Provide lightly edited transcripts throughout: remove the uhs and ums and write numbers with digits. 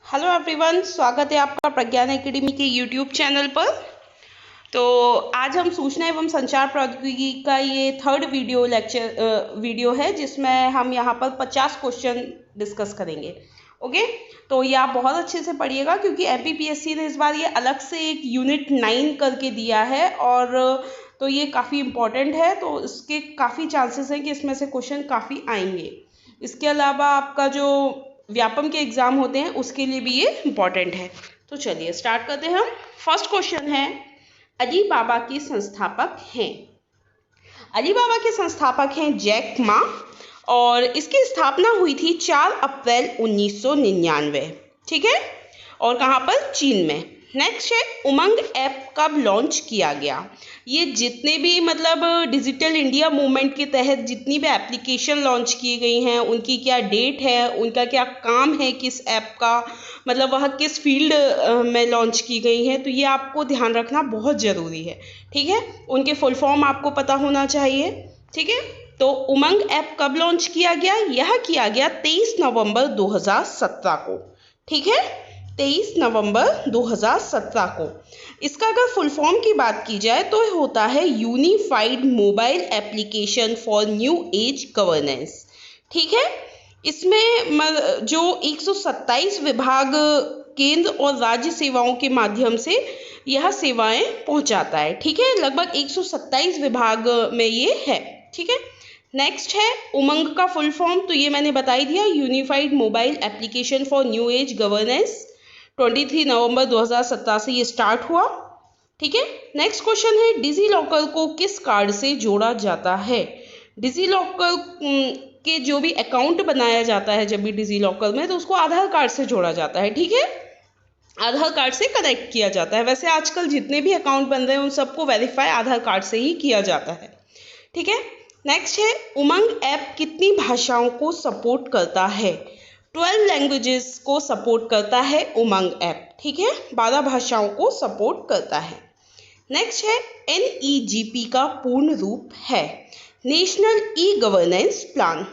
Hello everyone, स्वागत है आपका प्रज्ञान एकेडमी के यूट्यूब चैनल पर। तो आज हम सूचना एवं संचार प्रौद्योगिकी का ये थर्ड वीडियो है जिसमें हम यहाँ पर 50 क्वेश्चन डिस्कस करेंगे। ओके, तो ये आप बहुत अच्छे से पढ़िएगा क्योंकि एमपीपीएससी ने इस बार ये अलग से एक यूनिट 9 करके दिया है और तो ये काफ़ी इम्पोर्टेंट है, तो इसके काफ़ी चांसेस हैं कि इसमें से क्वेश्चन काफ़ी आएंगे। इसके अलावा आपका जो व्यापम के एग्ज़ाम होते हैं उसके लिए भी ये इम्पॉर्टेंट है। तो चलिए स्टार्ट करते हैं हम। फर्स्ट क्वेश्चन है, अली बाबा के संस्थापक हैं। अली बाबा के संस्थापक हैं जैक मा और इसकी स्थापना हुई थी 4 अप्रैल 1999, ठीक है, और कहाँ पर? चीन में। नेक्स्ट है, उमंग ऐप कब लॉन्च किया गया? ये जितने भी डिजिटल इंडिया मूवमेंट के तहत जितनी भी एप्लीकेशन लॉन्च की गई हैं उनकी क्या डेट है, उनका क्या काम है, किस ऐप का वह किस फील्ड में लॉन्च की गई है, तो ये आपको ध्यान रखना बहुत ज़रूरी है, ठीक है। उनके फुल फॉर्म आपको पता होना चाहिए, ठीक है। तो उमंग ऐप कब लॉन्च किया गया? यह किया गया 23 नवंबर 2017 को, ठीक है, 23 नवंबर 2017 को। इसका अगर फुल फॉर्म की बात की जाए तो होता है unified mobile application for new age governance, ठीक है। इसमें जो 127 विभाग केंद्र और राज्य सेवाओं के माध्यम से यह सेवाएं पहुंचाता है, ठीक है। लगभग 127 विभाग में ये है, ठीक है। नेक्स्ट है उमंग का फुल फॉर्म, तो ये मैंने बता ही दिया, unified mobile application for new age governance. 23 नवंबर 2017 से ये स्टार्ट हुआ, ठीक है। नेक्स्ट क्वेश्चन है, डिजी लॉकर को किस कार्ड से जोड़ा जाता है? डिजी लॉकर के जो भी अकाउंट बनाया जाता है जब भी डिजी लॉकर में, तो उसको आधार कार्ड से जोड़ा जाता है, ठीक है, आधार कार्ड से कनेक्ट किया जाता है। वैसे आजकल जितने भी अकाउंट बन रहे हैं उन सबको वेरीफाई आधार कार्ड से ही किया जाता है, ठीक है। नेक्स्ट है, उमंग ऐप कितनी भाषाओं को सपोर्ट करता है? 12 लैंग्वेजेस को सपोर्ट करता है उमंग ऐप, ठीक है, 12 भाषाओं को सपोर्ट करता है। नेक्स्ट है, NEGP का पूर्ण रूप है नेशनल ई गवर्नेंस प्लान,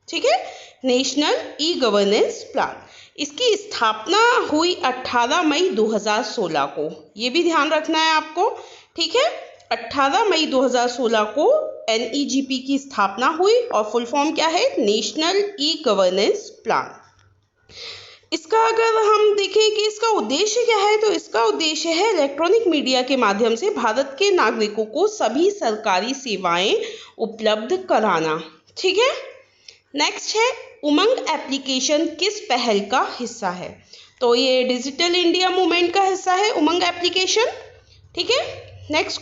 ठीक है, नेशनल ई गवर्नेंस प्लान। इसकी स्थापना हुई 18 मई 2016 को, ये भी ध्यान रखना है आपको, ठीक है। 18 मई 2016 को NEGP की स्थापना हुई और फुल फॉर्म क्या है? National e governance plan. इसका अगर हम देखें कि इसका उद्देश्य क्या है, तो इसका उद्देश्य है इलेक्ट्रॉनिक मीडिया के माध्यम से भारत के नागरिकों को सभी सरकारी सेवाएं उपलब्ध कराना, ठीक है। नेक्स्ट है, उमंग एप्लीकेशन किस पहल का हिस्सा है? तो ये डिजिटल इंडिया मूवमेंट का हिस्सा है उमंग एप्लीकेशन, ठीक है। नेक्स्ट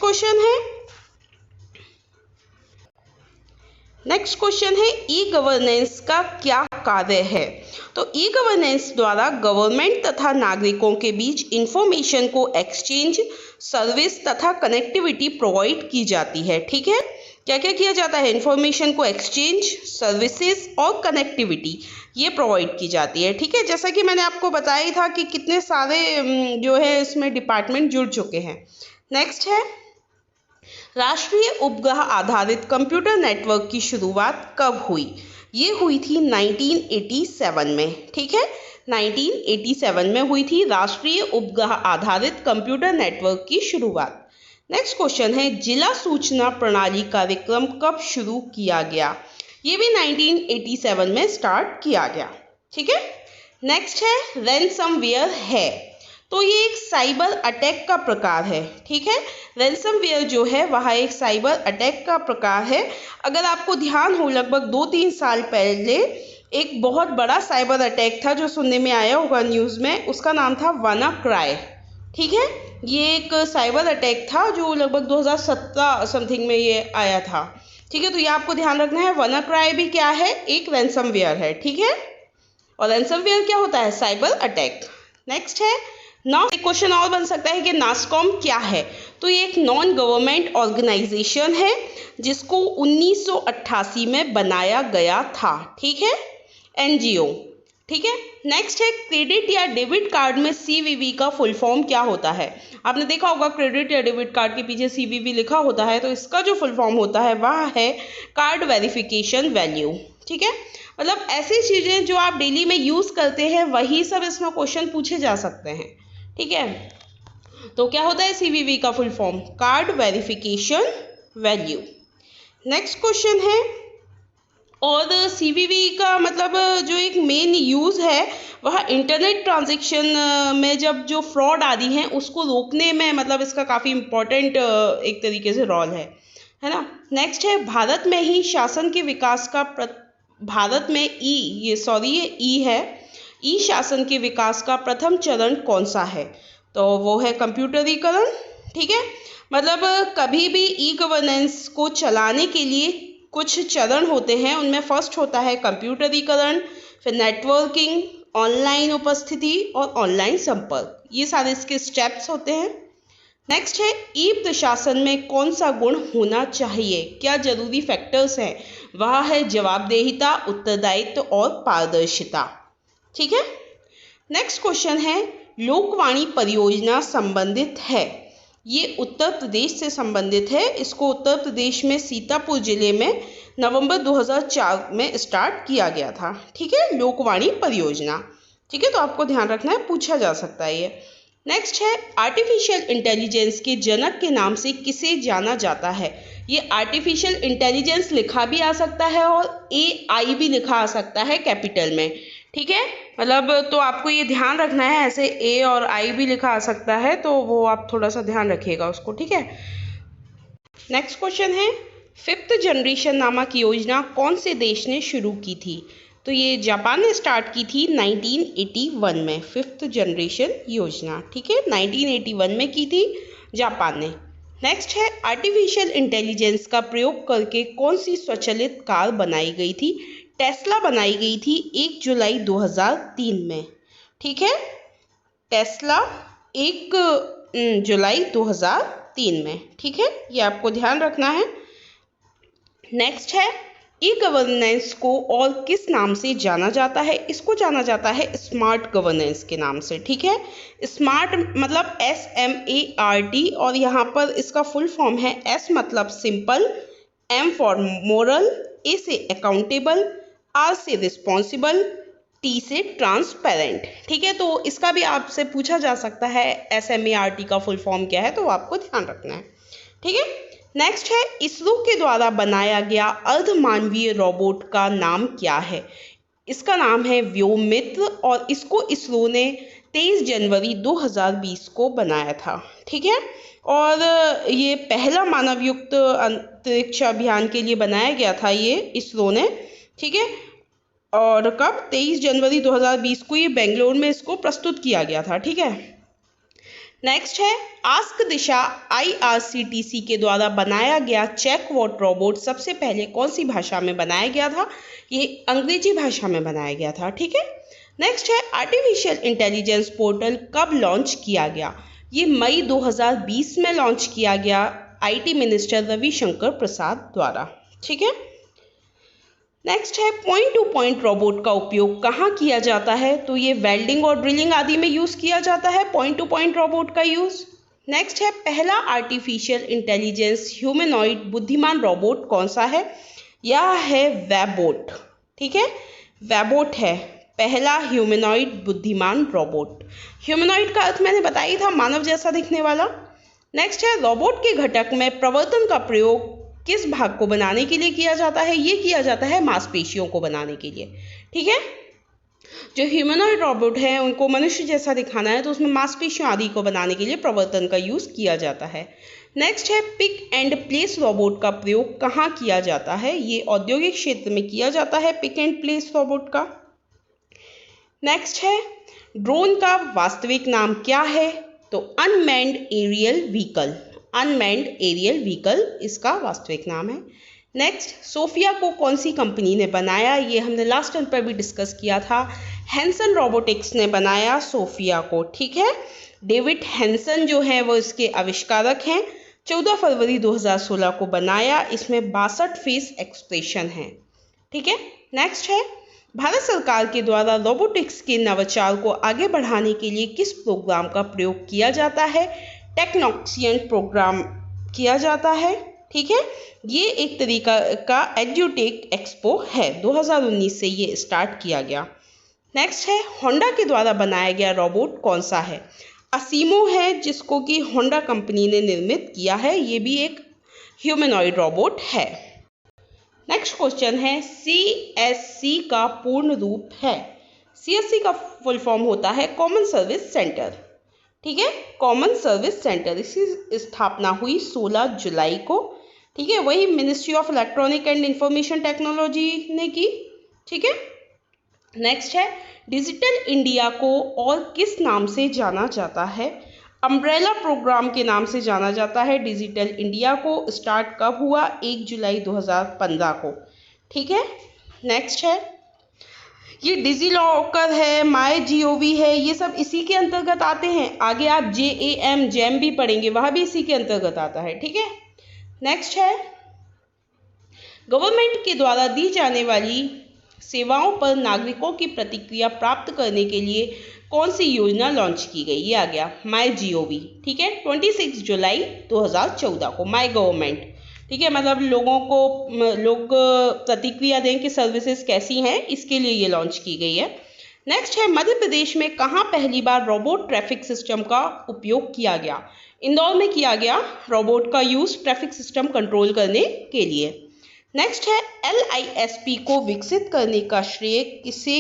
क्वेश्चन है, ई गवर्नेंस का क्या कार्य है? तो ई गवर्नेंस द्वारा गवर्नमेंट तथा नागरिकों के बीच इंफॉर्मेशन को एक्सचेंज, सर्विस तथा कनेक्टिविटी प्रोवाइड की जाती है, ठीक है। क्या क्या किया जाता है? इंफॉर्मेशन को एक्सचेंज, सर्विसेज और कनेक्टिविटी ये प्रोवाइड की जाती है, ठीक है। जैसा कि मैंने आपको बताया था कि कितने सारे जो है इसमें डिपार्टमेंट जुड़ चुके हैं। नेक्स्ट है, राष्ट्रीय उपग्रह आधारित कंप्यूटर नेटवर्क की शुरुआत कब हुई? ये हुई थी 1987 में, ठीक है, 1987 में हुई थी राष्ट्रीय उपग्रह आधारित कंप्यूटर नेटवर्क की शुरुआत। नेक्स्ट क्वेश्चन है, जिला सूचना प्रणाली कार्यक्रम कब शुरू किया गया? ये भी 1987 में स्टार्ट किया गया, ठीक है। नेक्स्ट है, रैनसमवेयर है, तो ये एक साइबर अटैक का प्रकार है, ठीक है। रैनसमवेयर जो है वह एक साइबर अटैक का प्रकार है। अगर आपको ध्यान हो, लगभग 2-3 साल पहले एक बहुत बड़ा साइबर अटैक था जो सुनने में आया होगा न्यूज़ में, उसका नाम था वानाक्राई, ठीक है। ये एक साइबर अटैक था जो लगभग 2017 समथिंग में ये आया था, ठीक है। तो ये आपको ध्यान रखना है, वानाक्राई भी क्या है? एक रैनसमवेयर है, ठीक है। और रैनसमवेयर क्या होता है? Cyber attack. नेक्स्ट है, एक क्वेश्चन और बन सकता है कि नास्कॉम क्या है? तो ये एक नॉन गवर्नमेंट ऑर्गेनाइजेशन है जिसको 1988 में बनाया गया था, ठीक है, NGO, ठीक है। नेक्स्ट है, क्रेडिट या डेबिट कार्ड में CVV का फुल फॉर्म क्या होता है? आपने देखा होगा क्रेडिट या डेबिट कार्ड के पीछे CVV लिखा होता है, तो इसका जो फुल फॉर्म होता है वह है कार्ड वेरिफिकेशन वैल्यू, ठीक है, मतलब ऐसी चीज़ें जो आप डेली में यूज़ करते हैं वही सब इसमें क्वेश्चन पूछे जा सकते हैं। ठीक है, तो क्या होता है CVV का full form? Card verification value. Next question है, और CVV का मतलब जो एक मेन यूज़ है वह इंटरनेट ट्रांजैक्शन में जब जो फ्रॉड आदि हैं उसको रोकने में, मतलब इसका काफ़ी इम्पोर्टेंट एक तरीके से रोल है ना। नेक्स्ट है, भारत में ही शासन के विकास का भारत में ई है, ई शासन के विकास का प्रथम चरण कौन सा है? तो वो है कंप्यूटरीकरण। ठीक है, मतलब कभी भी ई गवर्नेंस को चलाने के लिए कुछ चरण होते हैं, उनमें फर्स्ट होता है कंप्यूटरीकरण, फिर नेटवर्किंग, ऑनलाइन उपस्थिति और ऑनलाइन संपर्क, ये सारे इसके स्टेप्स होते हैं। नेक्स्ट है, ई प्रशासन में कौन सा गुण होना चाहिए? क्या जरूरी फैक्टर्स हैं? वह है जवाबदेहिता, उत्तरदायित्व और पारदर्शिता। ठीक है, नेक्स्ट क्वेश्चन है, लोकवाणी परियोजना संबंधित है, ये उत्तर प्रदेश से संबंधित है। इसको उत्तर प्रदेश में सीतापुर जिले में नवंबर 2004 में स्टार्ट किया गया था। ठीक है, लोकवाणी परियोजना। ठीक है, तो आपको ध्यान रखना है, पूछा जा सकता है ये। नेक्स्ट है, आर्टिफिशियल इंटेलिजेंस के जनक के नाम से किसे जाना जाता है? ये आर्टिफिशियल इंटेलिजेंस लिखा भी आ सकता है और AI भी लिखा आ सकता है कैपिटल में। ठीक है, मतलब तो आपको ये ध्यान रखना है, ऐसे A और I भी लिखा आ सकता है, तो वो आप थोड़ा सा ध्यान रखिएगा उसको। ठीक है, नेक्स्ट क्वेश्चन है, 5th जनरेशन नामक योजना कौन से देश ने शुरू की थी? तो ये जापान ने स्टार्ट की थी 1981 में, 5th जनरेशन योजना। ठीक है, 1981 में की थी जापान ने। नेक्स्ट है, आर्टिफिशियल इंटेलिजेंस का प्रयोग करके कौन सी स्वचालित कार बनाई गई थी? टेस्ला बनाई गई थी 1 जुलाई 2003 में। ठीक है, टेस्ला 1 जुलाई 2003 में। ठीक है, ये आपको ध्यान रखना है। नेक्स्ट है, ई गवर्नेंस को और किस नाम से जाना जाता है? इसको जाना जाता है स्मार्ट गवर्नेंस के नाम से। ठीक है, स्मार्ट मतलब SMART, और यहाँ पर इसका फुल फॉर्म है, S मतलब simple, M for moral, A से अकाउंटेबल, R से रिस्पॉन्सिबल, T से ट्रांसपेरेंट। ठीक है, तो इसका भी आपसे पूछा जा सकता है SMART का फुल फॉर्म क्या है, तो आपको ध्यान रखना है। ठीक है, नेक्स्ट है, इसरो के द्वारा बनाया गया अर्धमानवीय रोबोट का नाम क्या है? इसका नाम है व्योममित्र, और इसको इसरो ने 23 जनवरी 2020 को बनाया था। ठीक है, और ये पहला मानवयुक्त अंतरिक्ष अभियान के लिए बनाया गया था ये इसरो ने। ठीक है, और कब? 23 जनवरी 2020 को ये बेंगलोर में इसको प्रस्तुत किया गया था। ठीक है, नेक्स्ट है, आस्क दिशा IRCTC के द्वारा बनाया गया चेकवॉट रोबोट सबसे पहले कौन सी भाषा में बनाया गया था? ये अंग्रेजी भाषा में बनाया गया था। ठीक है, नेक्स्ट है, आर्टिफिशियल इंटेलिजेंस पोर्टल कब लॉन्च किया गया? ये मई 2020 में लॉन्च किया गया IT मिनिस्टर रविशंकर प्रसाद द्वारा। ठीक है, नेक्स्ट है, पॉइंट टू पॉइंट रोबोट का उपयोग कहाँ किया जाता है? तो ये वेल्डिंग और ड्रिलिंग आदि में यूज़ किया जाता है पॉइंट टू पॉइंट रोबोट का यूज़। नेक्स्ट है, पहला आर्टिफिशियल इंटेलिजेंस ह्यूमनॉइड बुद्धिमान रोबोट कौन सा है? यह है वेबोट। ठीक है, वेबोट है पहला ह्यूमनॉइड बुद्धिमान रोबोट। ह्यूमनॉइड का अर्थ मैंने बताया ही था, मानव जैसा दिखने वाला। नेक्स्ट है, रोबोट के घटक में प्रवर्तन का प्रयोग किस भाग को बनाने के लिए किया जाता है? ये किया जाता है मांसपेशियों को बनाने के लिए। ठीक है, जो ह्यूमनॉइड रोबोट है उनको मनुष्य जैसा दिखाना है, तो उसमें मांसपेशियों आदि को बनाने के लिए प्रवर्तन का यूज़ किया जाता है। नेक्स्ट है, पिक एंड प्लेस रोबोट का प्रयोग कहाँ किया जाता है? ये औद्योगिक क्षेत्र में किया जाता है पिक एंड प्लेस रोबोट का। नेक्स्ट है, ड्रोन का वास्तविक नाम क्या है? तो unmanned aerial vehicle, unmanned aerial vehicle इसका वास्तविक नाम है। नेक्स्ट, सोफिया को कौन सी कंपनी ने बनाया? ये हमने लास्ट टाइम पर भी डिस्कस किया था, हैंसन रोबोटिक्स ने बनाया सोफिया को। ठीक है, डेविड हैंसन जो है वो इसके आविष्कारक हैं। 14 फरवरी 2016 को बनाया, इसमें 62 फेस एक्सप्रेशन हैं। ठीक है, नेक्स्ट है, भारत सरकार के द्वारा रोबोटिक्स के नवाचार को आगे बढ़ाने के लिए किस प्रोग्राम का प्रयोग किया जाता है? टेक्नोक्सियन प्रोग्राम किया जाता है। ठीक है, ये एक तरीका का एड्यूटेक एक्सपो है, 2019 से ये स्टार्ट किया गया। नेक्स्ट है होंडा के द्वारा बनाया गया रोबोट कौन सा है? असीमो है, जिसको कि होंडा कंपनी ने निर्मित किया है, ये भी एक ह्यूमनॉइड रोबोट है। नेक्स्ट क्वेश्चन है CSC का पूर्ण रूप है? CSC का फुल फॉर्म होता है कॉमन सर्विस सेंटर। ठीक है, कॉमन सर्विस सेंटर, इसकी स्थापना हुई 16 जुलाई को। ठीक है, वही ministry of electronic and information technology ने की। ठीक है, नेक्स्ट है डिजिटल इंडिया को और किस नाम से जाना जाता है? अम्ब्रेला प्रोग्राम के नाम से जाना जाता है डिजिटल इंडिया को। स्टार्ट कब हुआ? 1 जुलाई 2015 को। ठीक है, नेक्स्ट है ये डिजी लॉकर है, माई GOV है, ये सब इसी के अंतर्गत आते हैं। आगे आप JAM भी पढ़ेंगे, वह भी इसी के अंतर्गत आता है। ठीक है, नेक्स्ट है गवर्नमेंट के द्वारा दी जाने वाली सेवाओं पर नागरिकों की प्रतिक्रिया प्राप्त करने के लिए कौन सी योजना लॉन्च की गई? ये आ गया माई GOV। ठीक है, 26 जुलाई 2014 को माई गवर्नमेंट। ठीक है, मतलब लोग प्रतिक्रिया दें कि सर्विसेज कैसी हैं, इसके लिए ये लॉन्च की गई है। नेक्स्ट है मध्य प्रदेश में कहाँ पहली बार रोबोट ट्रैफिक सिस्टम का उपयोग किया गया? इंदौर में किया गया रोबोट का यूज ट्रैफिक सिस्टम कंट्रोल करने के लिए। नेक्स्ट है LISP को विकसित करने का श्रेय किसे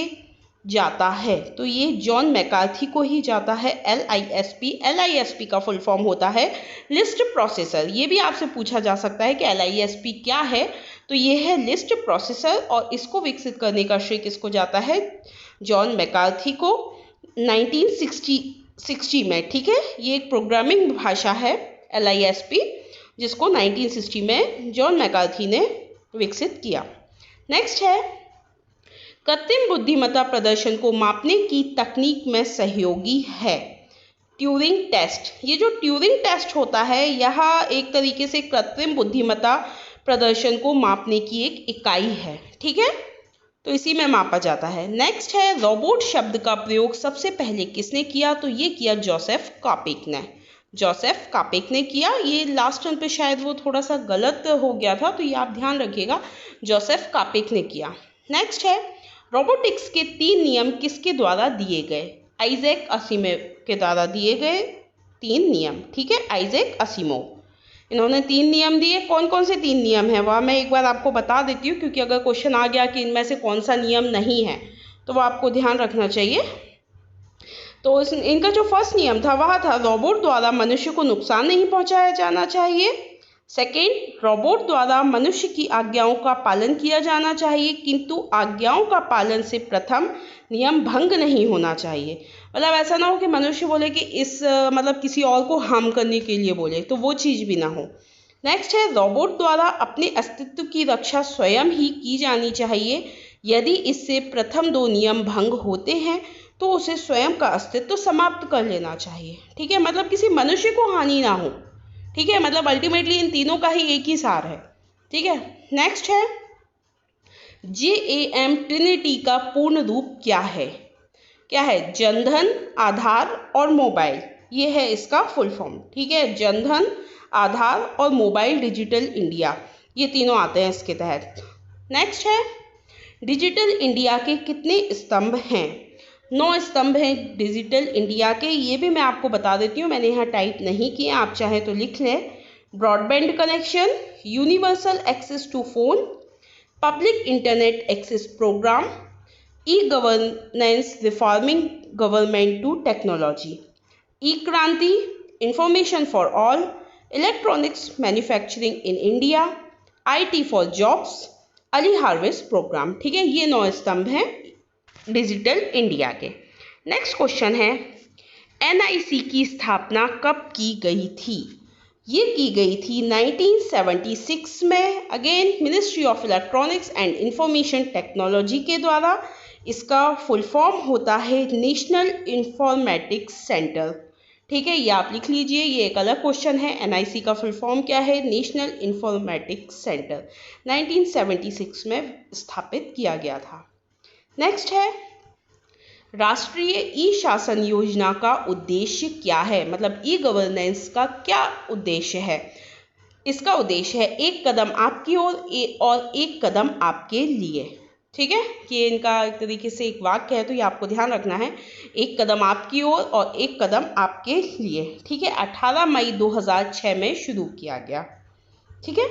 जाता है? तो ये जॉन मैकार्थी को ही जाता है। LISP का फुल फॉर्म होता है लिस्ट प्रोसेसर। ये भी आपसे पूछा जा सकता है कि LISP क्या है, तो ये है लिस्ट प्रोसेसर, और इसको विकसित करने का श्रेय किसको जाता है? जॉन मैकार्थी को 1960 में। ठीक है, ये एक प्रोग्रामिंग भाषा है LISP, जिसको 1960 में जॉन मैकार्थी ने विकसित किया। नेक्स्ट है कृत्रिम बुद्धिमत्ता प्रदर्शन को मापने की तकनीक में सहयोगी है? Turing test. ये जो ट्यूरिंग टेस्ट होता है, यह एक तरीके से कृत्रिम बुद्धिमत्ता प्रदर्शन को मापने की एक इकाई है। ठीक है, तो इसी में मापा जाता है। नेक्स्ट है रोबोट शब्द का प्रयोग सबसे पहले किसने किया? तो ये किया जोसेफ कापेक ने। जोसेफ कापेक ने किया। ये लास्ट टर्म पे शायद वो थोड़ा सा गलत हो गया था, तो ये आप ध्यान रखिएगा, जोसेफ कापेक ने किया। नेक्स्ट है रोबोटिक्स के 3 नियम किसके द्वारा दिए गए? आइजैक असिमोव के द्वारा दिए गए 3 नियम। ठीक है, आइजैक असिमोव, इन्होंने 3 नियम दिए। कौन कौन से 3 नियम हैं वह मैं एक बार आपको बता देती हूँ, क्योंकि अगर क्वेश्चन आ गया कि इनमें से कौन सा नियम नहीं है तो वो आपको ध्यान रखना चाहिए। तो इनका जो फर्स्ट नियम था वह था रोबोट द्वारा मनुष्य को नुकसान नहीं पहुंचाया जाना चाहिए। सेकेंड, रोबोट द्वारा मनुष्य की आज्ञाओं का पालन किया जाना चाहिए, किंतु आज्ञाओं का पालन से प्रथम नियम भंग नहीं होना चाहिए। मतलब ऐसा ना हो कि मनुष्य बोले कि मतलब किसी और को हार्म करने के लिए बोले, तो वो चीज़ भी ना हो। नेक्स्ट है रोबोट द्वारा अपने अस्तित्व की रक्षा स्वयं ही की जानी चाहिए। यदि इससे प्रथम 2 नियम भंग होते हैं तो उसे स्वयं का अस्तित्व समाप्त कर लेना चाहिए। ठीक है, मतलब किसी मनुष्य को हानि ना हो। ठीक है, मतलब अल्टीमेटली इन तीनों का ही एक ही सार है। ठीक है, नेक्स्ट है JAM ट्रिनिटी का पूर्ण रूप क्या है? क्या है? जनधन, आधार और मोबाइल, ये है इसका फुल फॉर्म। ठीक है, जनधन, आधार और मोबाइल डिजिटल इंडिया, ये तीनों आते हैं इसके तहत। नेक्स्ट है डिजिटल इंडिया के कितने स्तंभ हैं? 9 स्तंभ हैं डिजिटल इंडिया के। ये भी मैं आपको बता देती हूँ, मैंने यहाँ टाइप नहीं किए, आप चाहे तो लिख लें। Broadband connection, universal access to phone, public internet access program, e governance reforming government to technology, e Kranti, information for all, electronics manufacturing in India, IT for jobs, early harvest program. ठीक है, ये 9 स्तंभ हैं डिजिटल इंडिया के। नेक्स्ट क्वेश्चन है NIC की स्थापना कब की गई थी? ये की गई थी 1976 में, again ministry of electronics and information technology के द्वारा। इसका फुल फॉर्म होता है नेशनल इंफॉर्मेटिक्स सेंटर। ठीक है, ये आप लिख लीजिए, ये एक अलग क्वेश्चन है। NIC का फुल फॉर्म क्या है? नेशनल इंफॉर्मेटिक्स सेंटर, 1976 में स्थापित किया गया था। नेक्स्ट है राष्ट्रीय ई-शासन योजना का उद्देश्य क्या है? मतलब ई-गवर्नेंस का क्या उद्देश्य है? इसका उद्देश्य है एक कदम आपकी ओर और एक कदम आपके लिए। ठीक है, ये इनका एक तरीके से एक वाक्य है, तो ये आपको ध्यान रखना है, एक कदम आपकी ओर और एक कदम आपके लिए। ठीक है, 18 मई 2006 में शुरू किया गया। ठीक है,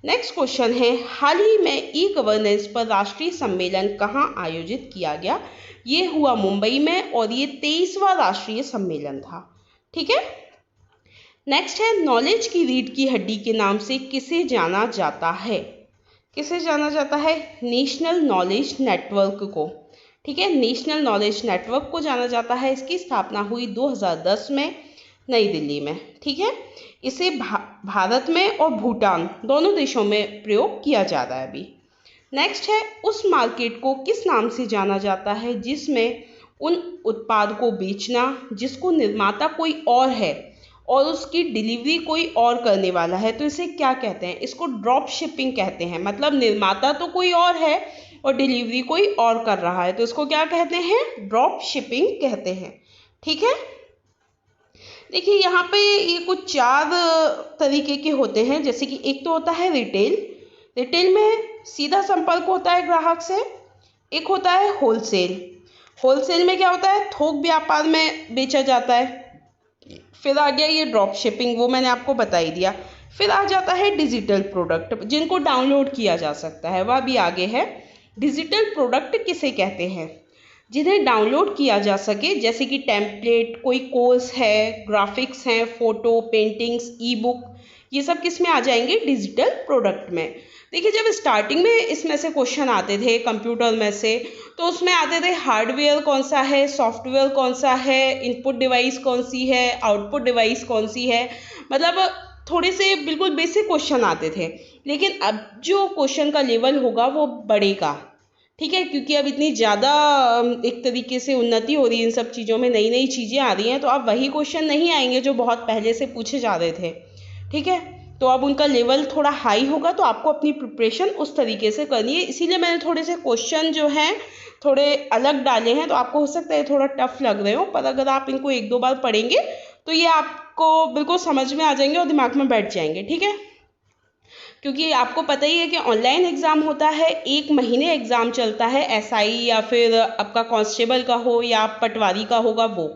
नेक्स्ट क्वेश्चन है, हाल ही में ई गवर्नेंस पर राष्ट्रीय सम्मेलन कहाँ आयोजित किया गया? ये हुआ मुंबई में और ये 23वां राष्ट्रीय सम्मेलन था। ठीक है, नेक्स्ट है, नॉलेज की रीढ़ की हड्डी के नाम से किसे जाना जाता है? किसे जाना जाता है? नेशनल नॉलेज नेटवर्क को। ठीक है, नेशनल नॉलेज नेटवर्क को जाना जाता है। इसकी स्थापना हुई 2010 में नई दिल्ली में। ठीक है, इसे भारत में और भूटान दोनों देशों में प्रयोग किया जा रहा है अभी। नेक्स्ट है, उस मार्केट को किस नाम से जाना जाता है जिसमें उन उत्पाद को बेचना जिसको निर्माता कोई और है और उसकी डिलीवरी कोई और करने वाला है, तो इसे क्या कहते हैं? इसको ड्रॉप शिपिंग कहते हैं। मतलब निर्माता तो कोई और है और डिलीवरी कोई और कर रहा है, तो इसको क्या कहते हैं? ड्रॉप शिपिंग कहते हैं। ठीक है, देखिए यहाँ पे ये कुछ 4 तरीके के होते हैं, जैसे कि एक तो होता है रिटेल। रिटेल में सीधा संपर्क होता है ग्राहक से। एक होता है होलसेल। होलसेल में क्या होता है? थोक व्यापार में बेचा जाता है। फिर आ गया ये ड्रॉप शिपिंग, वो मैंने आपको बता ही दिया। फिर आ जाता है डिजिटल प्रोडक्ट, जिनको डाउनलोड किया जा सकता है, वह भी आगे है। डिजिटल प्रोडक्ट किसे कहते हैं? जिन्हें डाउनलोड किया जा सके, जैसे कि टेम्पलेट, कोई कोर्स है, ग्राफिक्स हैं, फोटो, पेंटिंग्स, ई बुक, ये सब किस में आ जाएंगे? डिजिटल प्रोडक्ट में। देखिए, जब स्टार्टिंग में इसमें से क्वेश्चन आते थे कंप्यूटर में से, तो उसमें आते थे हार्डवेयर कौन सा है, सॉफ्टवेयर कौन सा है, इनपुट डिवाइस कौन सी है, आउटपुट डिवाइस कौन सी है, मतलब थोड़े से बिल्कुल बेसिक क्वेश्चन आते थे। लेकिन अब जो क्वेश्चन का लेवल होगा वो बढ़ेगा। ठीक है, क्योंकि अब इतनी ज़्यादा एक तरीके से उन्नति हो रही है इन सब चीज़ों में, नई नई चीज़ें आ रही हैं, तो अब वही क्वेश्चन नहीं आएंगे जो बहुत पहले से पूछे जा रहे थे। ठीक है, तो अब उनका लेवल थोड़ा हाई होगा, तो आपको अपनी प्रिपरेशन उस तरीके से करनी है। इसीलिए मैंने थोड़े से क्वेश्चन जो हैं थोड़े अलग डाले हैं, तो आपको हो सकता है थोड़ा टफ लग रहे हो, पर अगर आप इनको 1-2 बार पढ़ेंगे तो ये आपको बिल्कुल समझ में आ जाएंगे और दिमाग में बैठ जाएंगे। ठीक है, क्योंकि आपको पता ही है कि ऑनलाइन एग्ज़ाम होता है, 1 महीने एग्ज़ाम चलता है, एसआई या फिर आपका कांस्टेबल का हो या पटवारी का होगा वो,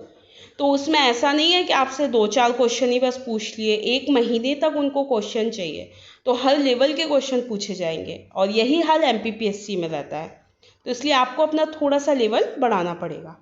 तो उसमें ऐसा नहीं है कि आपसे 2-4 क्वेश्चन ही बस पूछ लिए, 1 महीने तक उनको क्वेश्चन चाहिए, तो हर लेवल के क्वेश्चन पूछे जाएंगे और यही हाल एमपीपीएससी में रहता है, तो इसलिए आपको अपना थोड़ा सा लेवल बढ़ाना पड़ेगा।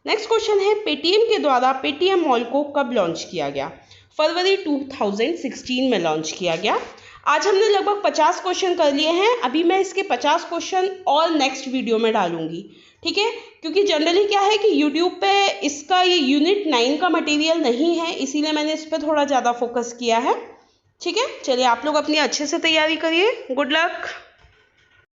नेक्स्ट क्वेश्चन है, पेटीएम के द्वारा पेटीएम मॉल को कब लॉन्च किया गया? फरवरी 2016 में लॉन्च किया गया। आज हमने लगभग 50 क्वेश्चन कर लिए हैं। अभी मैं इसके 50 क्वेश्चन और नेक्स्ट वीडियो में डालूंगी। ठीक है, क्योंकि जनरली क्या है कि यूट्यूब पे इसका ये यूनिट 9 का मटेरियल नहीं है, इसीलिए मैंने इस पर थोड़ा ज़्यादा फोकस किया है। ठीक है, चलिए आप लोग अपनी अच्छे से तैयारी करिए। Good luck.